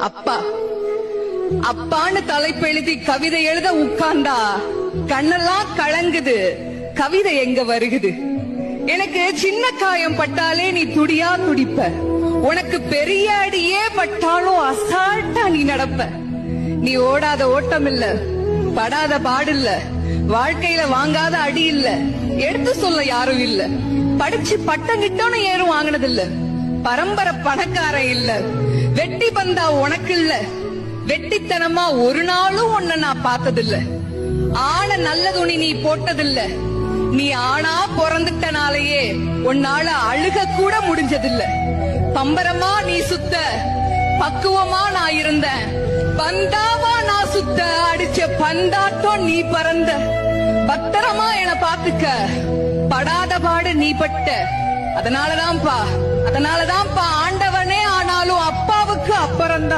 அப்பா அப்பான்னு தலைப்பெழுதி கவிதை எழுத உட்கார்ந்தா கண்ணெல்லாம் கலங்குது. கவிதை எங்க வருகுது? எனக்கு சின்ன காயம் பட்டாலே நீ துடியா துடிப்ப. உனக்கு பெரிய அடியே பட்டாலும் அசால்ட்டா நீ நடப்ப. நீ ஓடாத ஓட்டம் இல்ல, படாத பாடு இல்ல, வாழ்க்கையில வாங்காத அடி இல்ல, எடுத்து சொல்ல யாரும் இல்ல. படிச்சு பட்டம் கிட்டோன்னு ஏறும் வாங்கினது இல்ல. பரம்பரை பணக்காரன் இல்ல. வெட்டி பந்தா உனக்கு இல்ல. வெட்டித்தனமா ஒரு நாளும் உன்னை நான் பார்த்ததில்ல. ஆன நல்ல துணி நீ போட்டதில்ல. நீ ஆனா பிறந்துட்டனாலேயே உன்னால அழுக கூட முடிஞ்சதில்ல. பம்பரமா நீ சுத்த, பக்குவமா நான் இருந்தேன். பந்தாவா நான் சுத்த, அடிச்ச பந்தாட்டம் நீ பறந்த. பத்திரமா என பாத்துக்க, படாத பாடு நீ பட்ட. அதனாலதான்ப்பா ஆண்டவனே ஆனாலும் அப்பாவுக்கு அப்புறம்தான்.